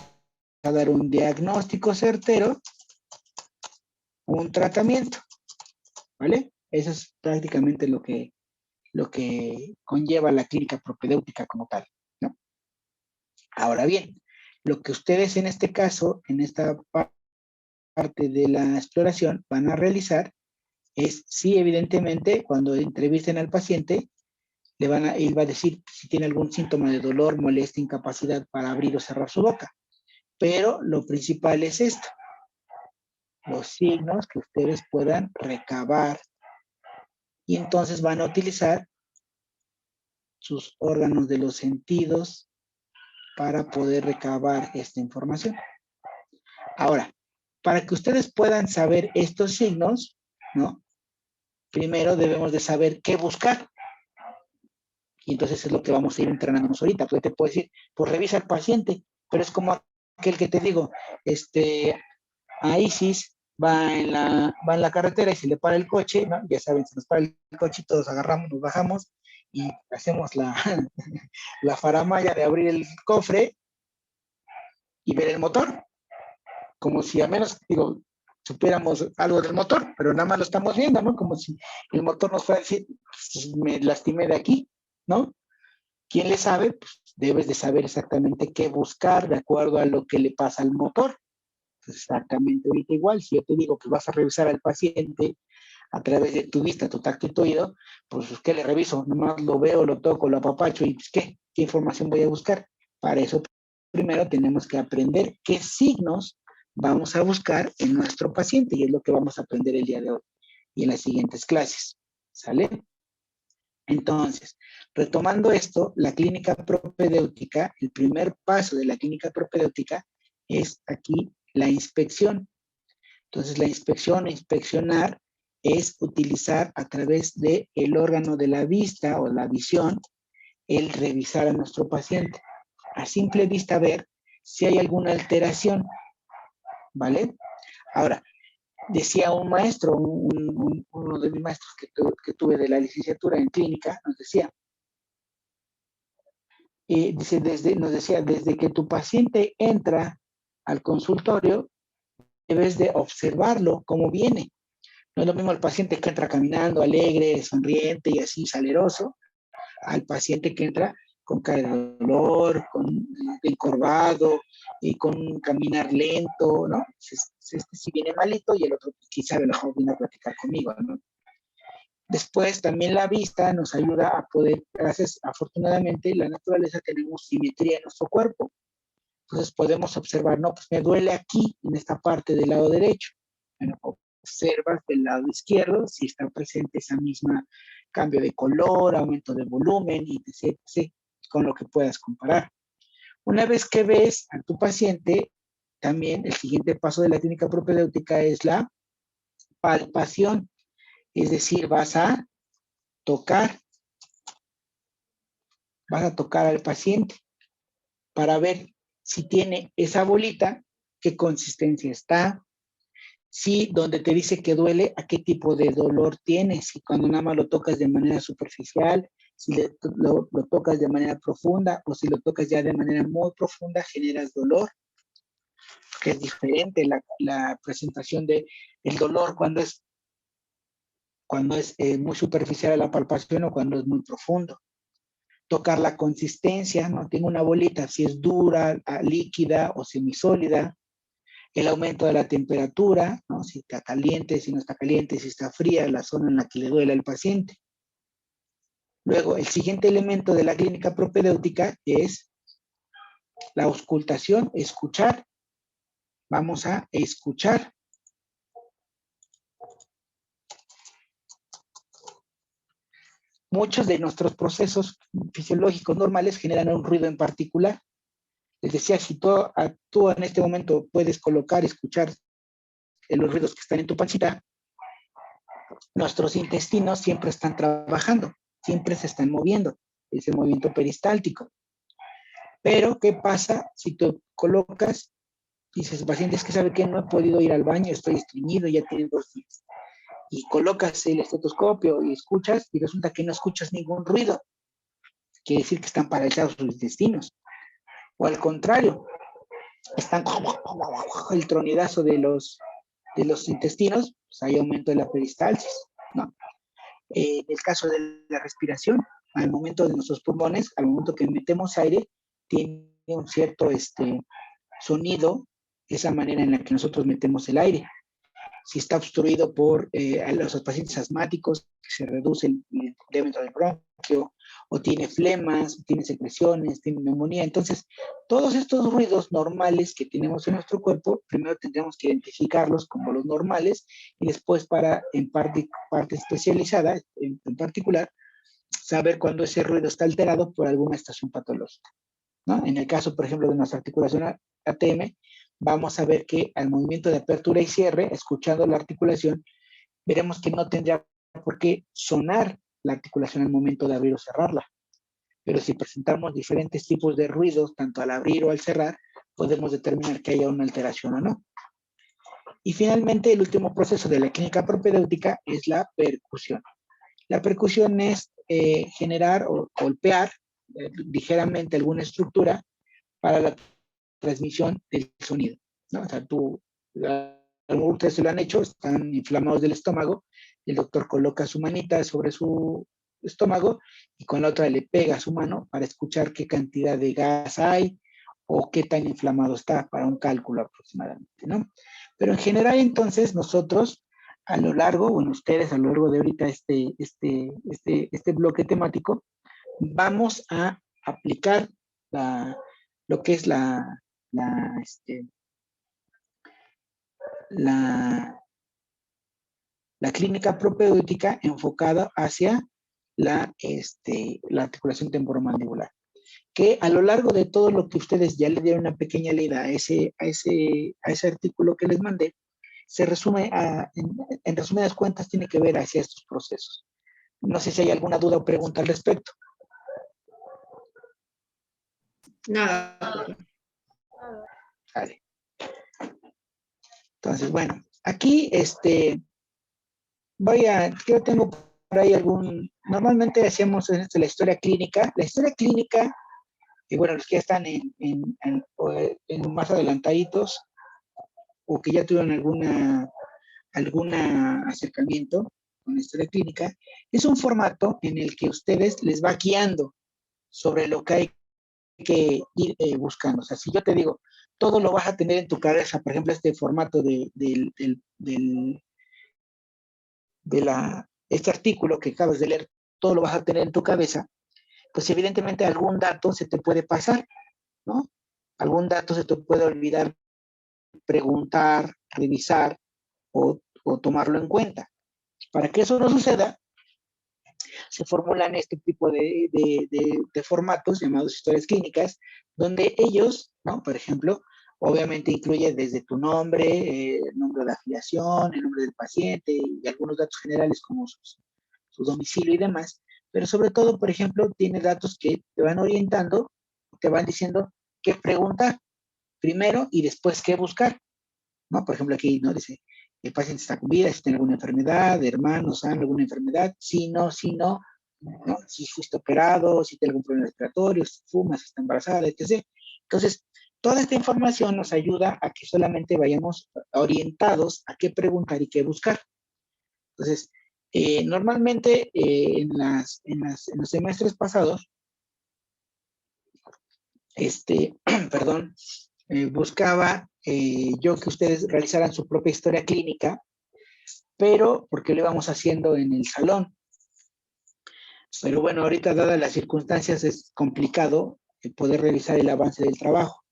a dar un diagnóstico certero, un tratamiento, ¿vale? Eso es prácticamente lo que conlleva la clínica propedéutica como tal, ¿no? Ahora bien, lo que ustedes en este caso, en esta parte de la exploración, van a realizar es sí, evidentemente, cuando entrevisten al paciente, él va a decir si tiene algún síntoma de dolor, molestia, incapacidad para abrir o cerrar su boca. Pero lo principal es esto, los signos que ustedes puedan recabar. Y entonces van a utilizar sus órganos de los sentidos para poder recabar esta información. Ahora, para que ustedes puedan saber estos signos, ¿no? Primero debemos de saber qué buscar. Y entonces es lo que vamos a ir entrenándonos ahorita. Porque te puedo decir, pues revisa al paciente, pero es como aquel que te digo, a Isis va en la carretera y se le para el coche, ¿no? Ya saben, se nos para el coche y todos agarramos, nos bajamos y hacemos la faramalla de abrir el cofre y ver el motor. Como si al menos, digo, supiéramos algo del motor, pero nada más lo estamos viendo, ¿no? Como si el motor nos fuera a decir, pues, me lastimé de aquí, ¿no? ¿Quién le sabe? Pues debes de saber exactamente qué buscar de acuerdo a lo que le pasa al motor. Pues exactamente ahorita igual, si yo te digo que vas a revisar al paciente a través de tu vista, tu tacto y tu oído, pues ¿qué le reviso? Nomás lo veo, lo toco, lo apapacho y pues ¿qué? ¿Qué información voy a buscar? Para eso primero tenemos que aprender qué signos vamos a buscar en nuestro paciente y es lo que vamos a aprender el día de hoy y en las siguientes clases. ¿Sale? Entonces, retomando esto, la clínica propedéutica, el primer paso de la clínica propedéutica es aquí la inspección. Entonces, la inspección, inspeccionar, es utilizar a través del órgano de la vista o la visión, el revisar a nuestro paciente. A simple vista ver si hay alguna alteración, ¿vale? Ahora, decía un maestro, uno de mis maestros que tuve de la licenciatura en clínica, nos decía, nos decía, desde que tu paciente entra al consultorio, debes de observarlo cómo viene. No es lo mismo el paciente que entra caminando, alegre, sonriente y así saleroso, al paciente que entra con cara de dolor, encorvado y con un caminar lento, ¿no? Si viene malito y el otro quizá a lo mejor viene a platicar conmigo, ¿no? Después también la vista nos ayuda a poder, gracias, afortunadamente, la naturaleza tenemos simetría en nuestro cuerpo. Entonces podemos observar, no, pues me duele aquí, en esta parte del lado derecho. Bueno, observas del lado izquierdo si está presente esa misma cambio de color, aumento de volumen, y etc., con lo que puedas comparar. Una vez que ves a tu paciente, también el siguiente paso de la clínica propedéutica es la palpación. Es decir, vas a tocar al paciente para ver si tiene esa bolita, qué consistencia está, si donde te dice que duele, a qué tipo de dolor tiene, si cuando nada más lo tocas de manera superficial, si lo tocas de manera profunda o si lo tocas ya de manera muy profunda, generas dolor, que es diferente la presentación del dolor cuando es muy superficial a la palpación o cuando es muy profundo. Tocar la consistencia, ¿no? Tengo una bolita, si es dura, líquida o semisólida. El aumento de la temperatura, ¿no? Si está caliente, si no está caliente, si está fría, la zona en la que le duele al paciente. Luego, el siguiente elemento de la clínica propedéutica es la auscultación, escuchar. Vamos a escuchar. Muchos de nuestros procesos fisiológicos normales generan un ruido en particular. Les decía, si tú en este momento puedes escuchar los ruidos que están en tu pancita, nuestros intestinos siempre están trabajando, siempre se están moviendo, es el movimiento peristáltico. Pero, ¿qué pasa si tú colocas, dices, paciente, es que sabe que no he podido ir al baño, estoy estreñido, ya tiene 2 días, y colocas el estetoscopio y escuchas, y resulta que no escuchas ningún ruido, quiere decir que están paralizados sus intestinos. O al contrario, están el tronidazo de los intestinos, pues hay aumento de la peristalsis, ¿no? El caso de la respiración, al momento de nuestros pulmones, al momento que metemos aire, tiene un cierto sonido, esa manera en la que nosotros metemos el aire. si está obstruido por a los pacientes asmáticos, se reduce el diámetro del bronquio, o tiene flemas, o tiene secreciones, tiene neumonía. Entonces, todos estos ruidos normales que tenemos en nuestro cuerpo, primero tendremos que identificarlos como los normales, y después en parte especializada, en particular, saber cuándo ese ruido está alterado por alguna estación patológica, ¿no? En el caso, por ejemplo, de nuestra articulación ATM, vamos a ver que al movimiento de apertura y cierre, escuchando la articulación, veremos que no tendría por qué sonar la articulación al momento de abrir o cerrarla. Pero si presentamos diferentes tipos de ruidos, tanto al abrir o al cerrar, podemos determinar que haya una alteración o no. Y finalmente, el último proceso de la clínica propedéutica es la percusión. La percusión es generar o golpear ligeramente alguna estructura para la transmisión del sonido, ¿no? O sea, algunos ustedes se lo han hecho, están inflamados del estómago, el doctor coloca su manita sobre su estómago y con la otra le pega su mano para escuchar qué cantidad de gas hay o qué tan inflamado está para un cálculo aproximadamente, ¿no? Pero en general, entonces, nosotros a lo largo, bueno, ustedes a lo largo de ahorita este bloque temático, vamos a aplicar lo que es la clínica propedéutica enfocada hacia la articulación temporomandibular, que a lo largo de todo lo que ustedes ya le dieron una pequeña leída a ese artículo que les mandé, se resume en resumidas cuentas, tiene que ver hacia estos procesos. No sé si hay alguna duda o pregunta al respecto. Nada. Vale. Entonces, bueno, aquí yo tengo por ahí normalmente hacemos la historia clínica. La historia clínica, y bueno, los que ya están en más adelantaditos, o que ya tuvieron algún acercamiento con la historia clínica, es un formato en el que ustedes les va guiando sobre lo que hay que ir buscando. O sea, si yo te digo, todo lo vas a tener en tu cabeza, por ejemplo, este formato este artículo que acabas de leer, todo lo vas a tener en tu cabeza, pues evidentemente algún dato se te puede pasar, ¿no? Algún dato se te puede olvidar preguntar, revisar o tomarlo en cuenta. Para que eso no suceda, se formulan este tipo de formatos llamados historias clínicas, donde ellos, ¿no? Por ejemplo, obviamente incluye desde tu nombre, el nombre de afiliación, el nombre del paciente y algunos datos generales como su domicilio y demás, pero sobre todo, por ejemplo, tiene datos que te van orientando, te van diciendo qué preguntar primero y después qué buscar, ¿no? Por ejemplo, aquí, ¿no? Dice, el paciente está con vida, si tiene alguna enfermedad, hermanos, alguna enfermedad, si no, ¿no? Si fuiste operado, si tiene algún problema respiratorio, si fuma, si está embarazada, etc. Entonces, toda esta información nos ayuda a que solamente vayamos orientados a qué preguntar y qué buscar. Entonces, normalmente en los semestres pasados, perdón, buscaba yo que ustedes realizaran su propia historia clínica, pero porque lo íbamos haciendo en el salón. Pero bueno, ahorita dadas las circunstancias es complicado poder revisar el avance del trabajo.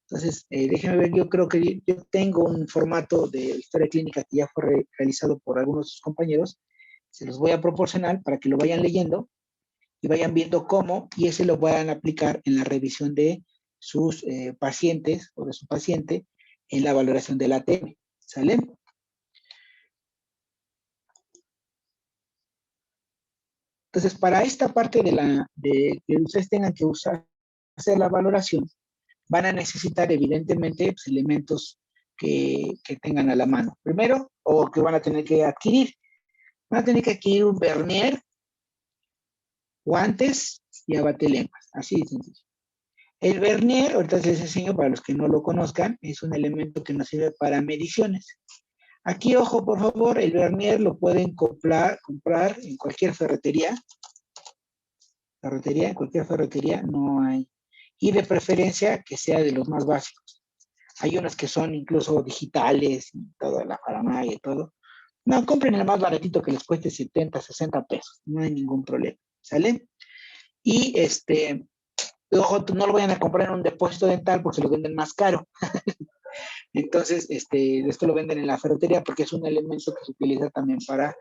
Entonces, déjenme ver, yo creo que yo tengo un formato de historia clínica que ya fue realizado por algunos de sus compañeros. Se los voy a proporcionar para que lo vayan leyendo y vayan viendo cómo, y ese lo puedan aplicar en la revisión de sus pacientes o de su paciente en la valoración del ATM. ¿Sale? Entonces, para esta parte de que ustedes tengan que hacer la valoración, van a necesitar evidentemente pues, elementos que tengan a la mano. Primero, o que van a tener que adquirir. Van a tener que adquirir un vernier, guantes y abatelenguas. Así de sencillo. El vernier, ahorita les enseño para los que no lo conozcan, es un elemento que nos sirve para mediciones. Aquí, ojo, por favor, el vernier lo pueden comprar en cualquier ferretería. En cualquier ferretería no hay. Y de preferencia que sea de los más básicos. Hay unos que son incluso digitales y toda la faramaya y todo. No, compren el más baratito que les cueste 70, 60 pesos. No hay ningún problema. ¿Sale? Y ojo, no lo vayan a comprar en un depósito dental porque se lo venden más caro. Entonces, esto lo venden en la ferretería porque es un elemento que se utiliza también para,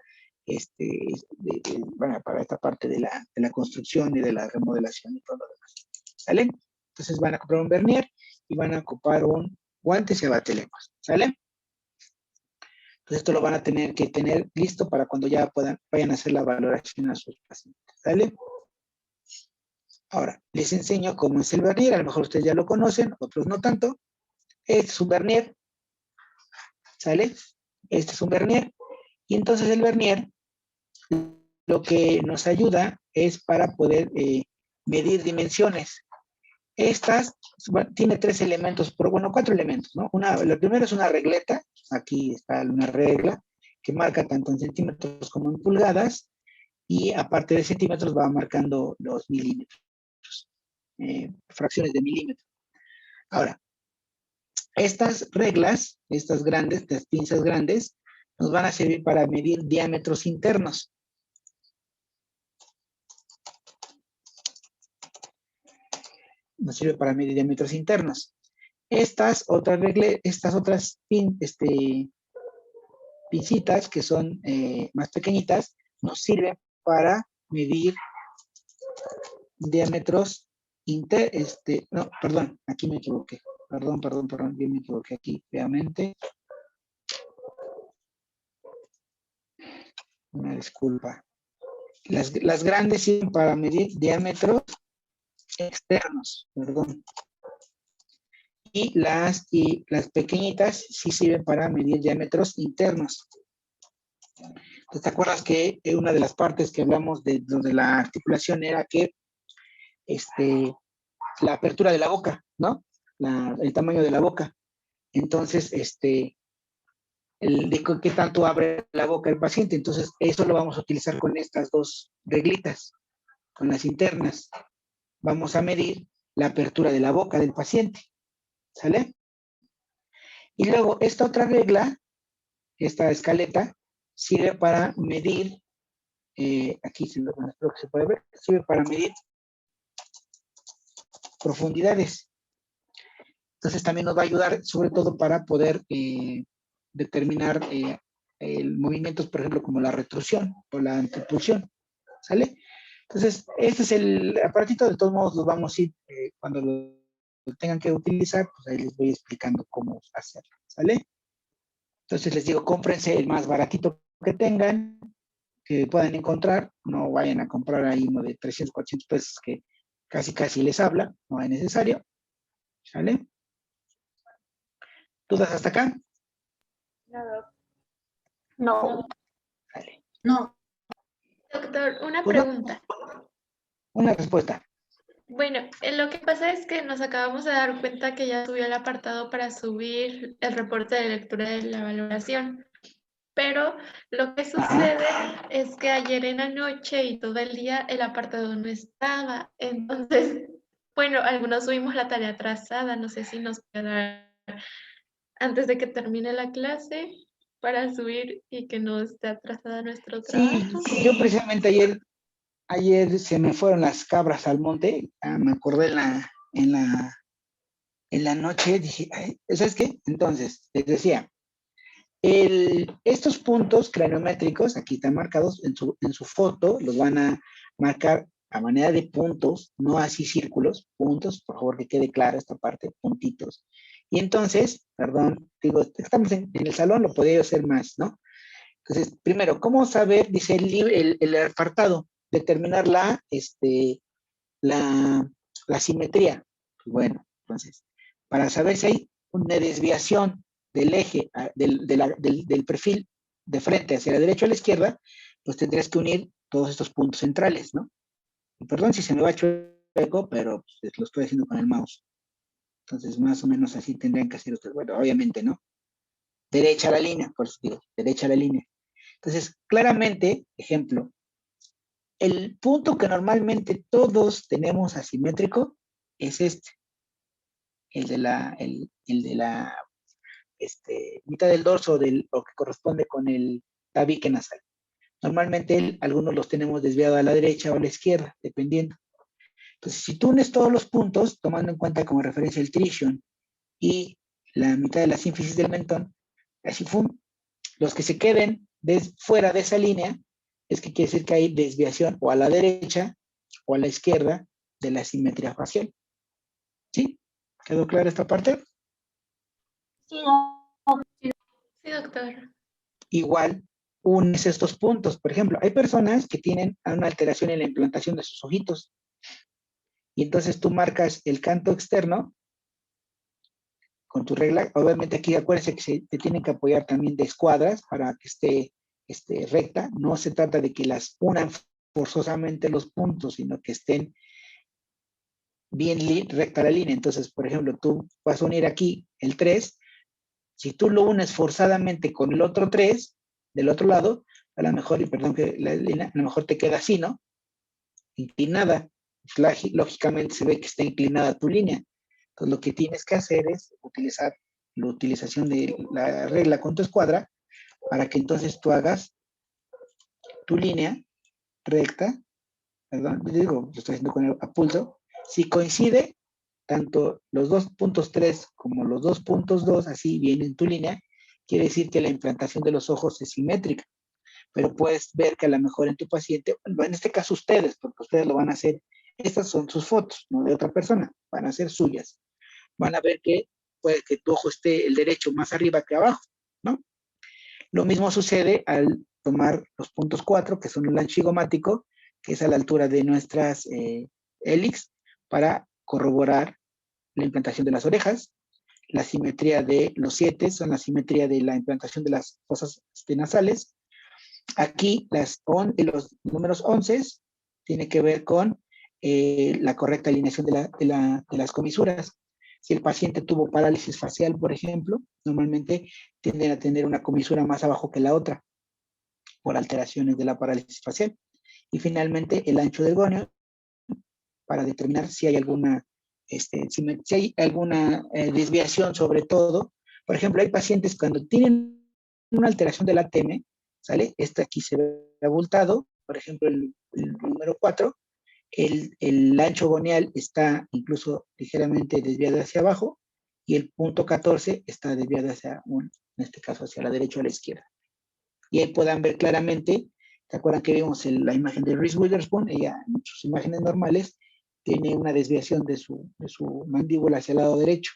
bueno, para esta parte de la construcción y de la remodelación y todo lo demás. ¿Sale? Entonces van a comprar un vernier y van a ocupar un guante y abatelenguas. ¿Sale? Entonces esto lo van a tener que tener listo para cuando ya vayan a hacer la valoración a sus pacientes. ¿Sale? Ahora, les enseño cómo es el vernier. A lo mejor ustedes ya lo conocen, otros no tanto. Este es un vernier. ¿Sale? Este es un vernier. Y entonces el vernier lo que nos ayuda es para poder medir dimensiones. Estas, tiene 3 elementos, bueno, 4 elementos, ¿no? Lo primero es una regleta. Aquí está una regla que marca tanto en centímetros como en pulgadas. Y aparte de centímetros va marcando los milímetros. Fracciones de milímetro. Ahora, estas reglas, estas pinzas grandes, nos van a servir para medir diámetros internos. Nos sirve para medir diámetros internos. Estas otras pincitas que son más pequeñitas, nos sirven para medir diámetros no, perdón, aquí me equivoqué. Perdón, yo me equivoqué aquí, obviamente. Una disculpa. Las grandes sirven para medir diámetros externos, perdón. Y las pequeñitas sí sirven para medir diámetros internos. ¿Te acuerdas que una de las partes que hablamos de la articulación era que la apertura de la boca, ¿no? El tamaño de la boca. Entonces, de qué tanto abre la boca el paciente. Entonces, eso lo vamos a utilizar con estas 2 reglitas, con las internas. Vamos a medir la apertura de la boca del paciente. ¿Sale? Y luego, esta otra regla, esta escaleta, sirve para medir, aquí espero que se puede ver, sirve para medir profundidades. Entonces también nos va a ayudar, sobre todo para poder determinar movimientos, por ejemplo, como la retrusión o la antipulsión. ¿Sale? Entonces, este es el aparatito. De todos modos, lo vamos a ir, cuando lo tengan que utilizar, pues ahí les voy explicando cómo hacerlo. ¿Sale? Entonces les digo, cómprense el más baratito que tengan, que puedan encontrar. No vayan a comprar ahí uno de 300, 400 pesos que casi les habla. No es necesario. ¿Sale? ¿Dudas hasta acá? No. Vale. No. Doctor, una Pues no, pregunta. una respuesta. Bueno, lo que pasa es que nos acabamos de dar cuenta que ya subió el apartado para subir el reporte de lectura de la valoración, pero lo que sucede es que ayer en la noche y todo el día el apartado no estaba. Entonces, bueno, algunos subimos la tarea atrasada, no sé si nos puede dar antes de que termine la clase para subir y que no esté atrasada nuestro trabajo. Sí, yo precisamente ayer se me fueron las cabras al monte. Me acordé en la noche, dije, ay, ¿sabes qué? Entonces, les decía, estos puntos craniométricos, aquí están marcados en su foto, los van a marcar a manera de puntos, no así círculos, puntos, por favor que quede clara esta parte, puntitos. Y entonces, perdón, digo, estamos en el salón, lo podría hacer más, ¿no? Entonces, primero, ¿cómo saber? Dice el apartado, determinar la simetría. Bueno, entonces, para saber si hay una desviación del eje, del perfil de frente hacia la derecha o a la izquierda, pues tendrías que unir todos estos puntos centrales, ¿no? Y perdón si se me va chueco, pero pues, lo estoy haciendo con el mouse. Entonces, más o menos así tendrían que hacer ustedes. Bueno, obviamente, ¿no? Derecha a la línea, por eso digo, derecha a la línea. Entonces, claramente, ejemplo, el punto que normalmente todos tenemos asimétrico es este. mitad del dorso, lo que corresponde con el tabique nasal. Normalmente algunos los tenemos desviados a la derecha o a la izquierda, dependiendo. Entonces, si tú unes todos los puntos, tomando en cuenta como referencia el tritium y la mitad de la sínfisis del mentón, así los que se queden fuera de esa línea, es que quiere decir que hay desviación o a la derecha o a la izquierda de la simetría facial. ¿Sí? ¿Quedó clara esta parte? Sí, Sí, doctor. Igual, unes estos puntos. Por ejemplo, hay personas que tienen una alteración en la implantación de sus ojitos. Y entonces tú marcas el canto externo con tu regla. Obviamente aquí acuérdense que te tienen que apoyar también de escuadras para que esté recta. No se trata de que las unan forzosamente los puntos, sino que estén bien recta la línea. Entonces, por ejemplo, tú vas a unir aquí el 3. Si tú lo unes forzadamente con el otro 3, del otro lado, a lo mejor, y perdón que la línea, a lo mejor te queda así, ¿no? Inclinada. Lógicamente se ve que está inclinada tu línea. Entonces lo que tienes que hacer es utilizar la utilización de la regla con tu escuadra para que entonces tú hagas tu línea recta, perdón, digo, lo estoy haciendo con el pulso. Si coincide tanto los 2.3 como los 2.2, así vienen en tu línea, quiere decir que la implantación de los ojos es simétrica. Pero puedes ver que a lo mejor en tu paciente, en este caso ustedes, porque ustedes lo van a hacer, estas son sus fotos, no de otra persona, van a ser suyas. Van a ver que puede que tu ojo esté el derecho más arriba que abajo, ¿no? Lo mismo sucede al tomar los puntos 4, que son el ancho cigomático, que es a la altura de nuestras hélix, para corroborar la implantación de las orejas. La simetría de los 7 son la simetría de la implantación de las fosas nasales. Aquí los números 11 tiene que ver con la correcta alineación de las comisuras. Si el paciente tuvo parálisis facial, por ejemplo, normalmente tienden a tener una comisura más abajo que la otra por alteraciones de la parálisis facial. Y finalmente el ancho del gonio para determinar si hay alguna, desviación, sobre todo. Por ejemplo, hay pacientes cuando tienen una alteración del ATM, ¿sale? Este aquí se ve abultado, por ejemplo, el número 4, el ancho gonial está incluso ligeramente desviado hacia abajo y el punto 14 está desviado en este caso hacia la derecha o a la izquierda. Y ahí puedan ver claramente, ¿se acuerdan que vimos la imagen de Reese Witherspoon? Ella en sus imágenes normales tiene una desviación de su mandíbula hacia el lado derecho,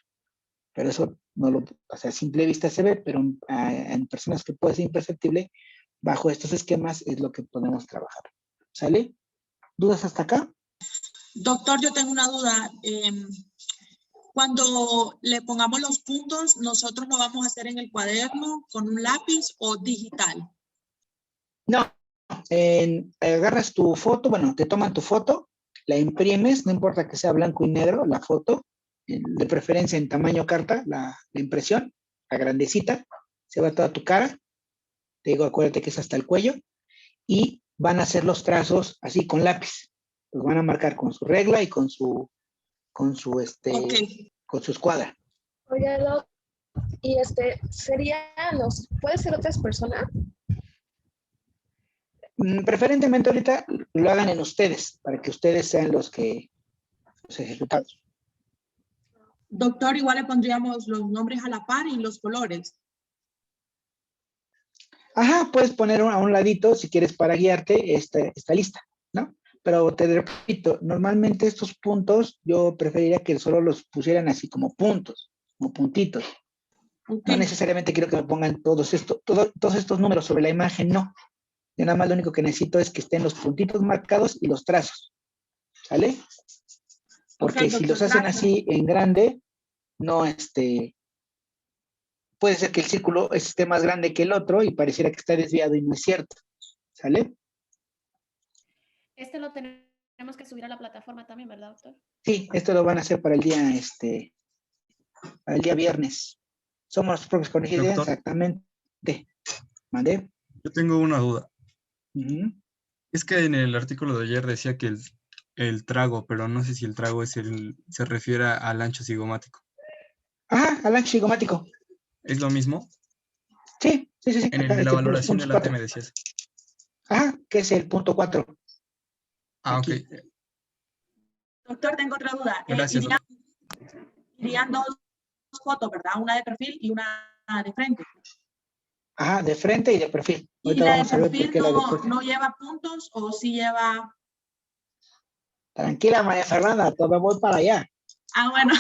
pero eso no o sea, a simple vista se ve, pero en personas que puede ser imperceptible, bajo estos esquemas es lo que podemos trabajar. ¿Sale? ¿Dudas hasta acá? Doctor, yo tengo una duda. Cuando le pongamos los puntos, ¿nosotros lo vamos a hacer en el cuaderno con un lápiz o digital? No, agarras tu foto, bueno, te toman tu foto, la imprimes, no importa que sea blanco y negro, la foto, de preferencia en tamaño carta, la impresión, la grandecita, se va toda tu cara, te digo, acuérdate que es hasta el cuello, y van a hacer los trazos así con lápiz, los van a marcar con su regla y con su Okay. con su escuadra. Oye, Doc, y ¿puede ser otras personas? Preferentemente ahorita lo hagan en ustedes, para que ustedes sean los ejecutados. Doctor, igual le pondríamos los nombres a la par y los colores. Ajá, puedes poner a un ladito, si quieres, para guiarte esta lista, ¿no? Pero te repito, normalmente estos puntos yo preferiría que solo los pusieran así como puntos, como puntitos. Okay. No necesariamente quiero que me pongan todos estos números sobre la imagen, no. Yo nada más lo único que necesito es que estén los puntitos marcados y los trazos, ¿sale? Porque Okay, si doctor, los hacen gracias. así en grande, no, puede ser que el círculo esté más grande que el otro y pareciera que está desviado y no es cierto, ¿sale? Lo tenemos que subir a la plataforma también, ¿verdad, doctor? Sí, esto lo van a hacer para el día, viernes. Somos los propios corregidores, Doctor, exactamente. ¿Mandé? yo tengo una duda. Uh-huh. Es que en el artículo de ayer decía que el trago, pero no sé si el trago se refiere al ancho cigomático. Ajá, alángel cigomático. ¿Es lo mismo? Sí. En Acá, la por los valoración puntos del AT 4. me decías. Ajá, que es el punto 4. Ah, ok. Aquí. Doctor, tengo otra duda. Gracias, doctor. Irían dos fotos, ¿verdad? Una de perfil y una de frente. Ajá, de frente y de perfil. ¿Y Ahorita la de vamos a ver por perfil qué la de perfil. no lleva puntos o sí lleva? Tranquila, María Fernanda, todavía voy para allá. Ah, bueno.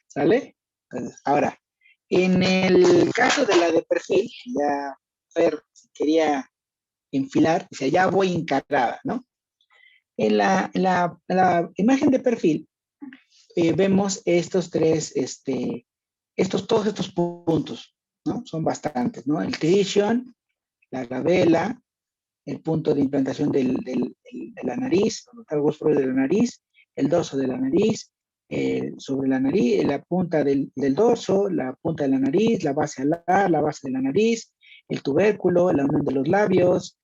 ¿Sale? Entonces, ahora, en el caso de la de perfil, ya Fer quería enfilar, o sea, ya voy encarada, ¿no? En la imagen de perfil, vemos estos tres, todos estos puntos, ¿no? Son bastantes, ¿no? El tritium, la glabela, el punto de implantación de la nariz, el bósforo de la nariz, el dorso de la nariz, sobre la nariz, la punta del dorso, la punta de la nariz, la base alar, la base de la nariz, el tubérculo, la unión de los labios,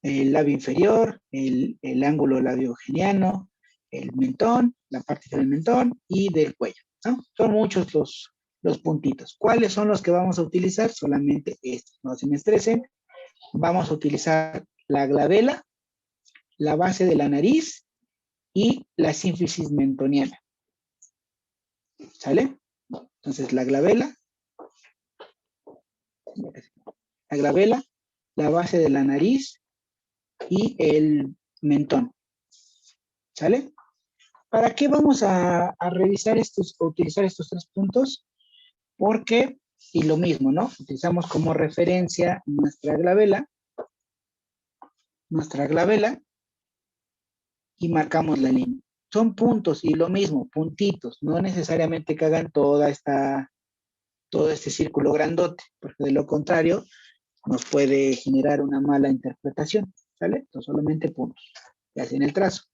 el labio inferior, el ángulo labiogeniano, el mentón, la parte del mentón y del cuello, ¿no? Son muchos los puntitos. ¿Cuáles son los que vamos a utilizar? Solamente estos, no se me estresen. Vamos a utilizar la glabela, la base de la nariz y la sínfisis mentoniana. ¿Sale? Entonces, la glabela, la base de la nariz y el mentón. ¿Sale? ¿Para qué vamos a revisar utilizar estos tres puntos? Porque, y lo mismo, ¿no? Utilizamos como referencia nuestra glabela y marcamos la línea. Son puntos y lo mismo, puntitos, no necesariamente que hagan todo este círculo grandote, porque de lo contrario nos puede generar una mala interpretación, ¿sale? Entonces solamente puntos, y así en el trazo.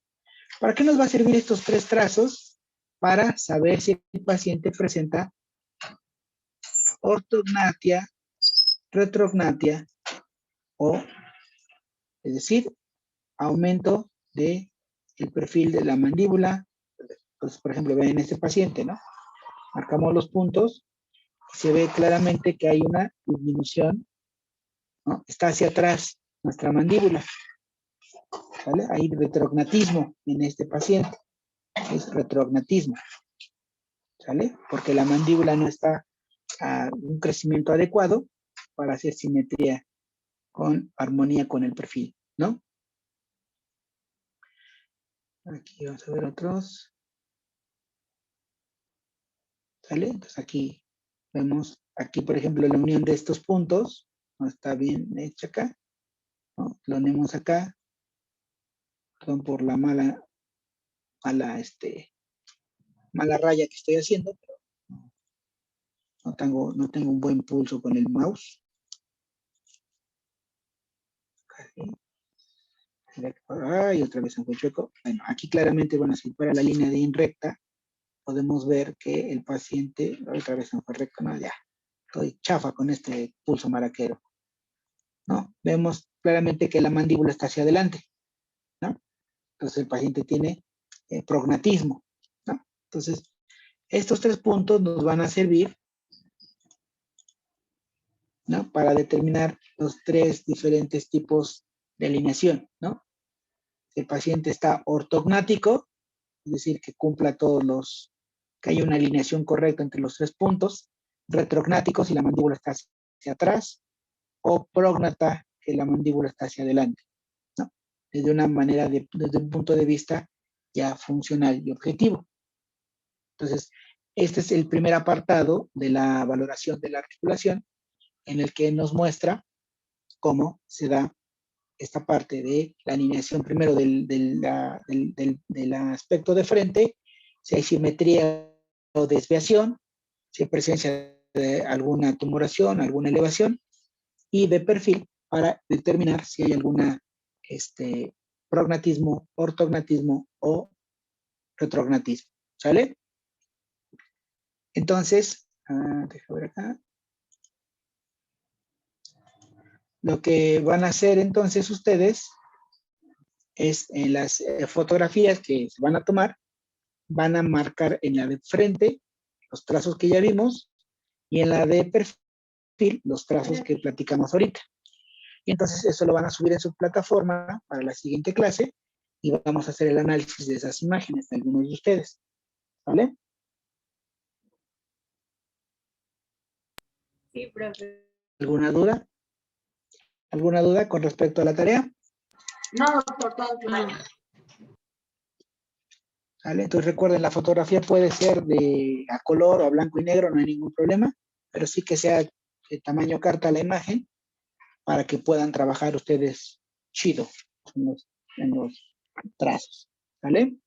¿Para qué nos va a servir estos tres trazos? Para saber si el paciente presenta ortognatia, retrognatia o, es decir, aumento de el perfil de la mandíbula. Entonces, por ejemplo, ven en este paciente, ¿no? Marcamos los puntos, se ve claramente que hay una disminución, ¿no? Está hacia atrás nuestra mandíbula, ¿vale? Hay retrognatismo en este paciente, es retrognatismo, ¿sale? Porque la mandíbula no está a un crecimiento adecuado para hacer simetría con armonía con el perfil, ¿no? Aquí vamos a ver otros. ¿Sale? Entonces aquí vemos, aquí por ejemplo la unión de estos puntos, no está bien hecha acá, ¿no? Lo unimos acá, perdón por la mala raya que estoy haciendo, pero no tengo un buen pulso con el mouse. Ay, otra vez en chueco. Bueno, aquí claramente, bueno, si fuera la línea de recta, podemos ver que el paciente, otra vez en recto, no, ya, estoy chafa con este pulso maraquero, ¿no? Vemos claramente que la mandíbula está hacia adelante, ¿no? Entonces el paciente tiene prognatismo, ¿no? Entonces, estos tres puntos nos van a servir, ¿no? Para determinar los tres diferentes tipos de alineación, ¿no? El paciente está ortognático, es decir, que cumpla que haya una alineación correcta entre los tres puntos, retrognático si la mandíbula está hacia atrás, o prógnata, que la mandíbula está hacia adelante, ¿no? Desde un punto de vista ya funcional y objetivo. Entonces, este es el primer apartado de la valoración de la articulación, en el que nos muestra cómo se da esta parte de la alineación primero del aspecto de frente, si hay simetría o desviación, si hay presencia de alguna tumoración, alguna elevación, y de perfil para determinar si hay alguna prognatismo, ortognatismo o retrognatismo. ¿Sale? Entonces, déjame ver acá. Lo que van a hacer entonces ustedes es en las fotografías que se van a tomar, van a marcar en la de frente los trazos que ya vimos y en la de perfil los trazos que platicamos ahorita. Y entonces eso lo van a subir en su plataforma para la siguiente clase y vamos a hacer el análisis de esas imágenes de algunos de ustedes. ¿Vale? Sí, profe. ¿Alguna duda? ¿Alguna duda con respecto a la tarea? No, doctor, todo claro. ¿Vale? Entonces recuerden, la fotografía puede ser de a color o a blanco y negro, no hay ningún problema, pero sí que sea de tamaño carta la imagen para que puedan trabajar ustedes chido en los trazos. ¿Vale?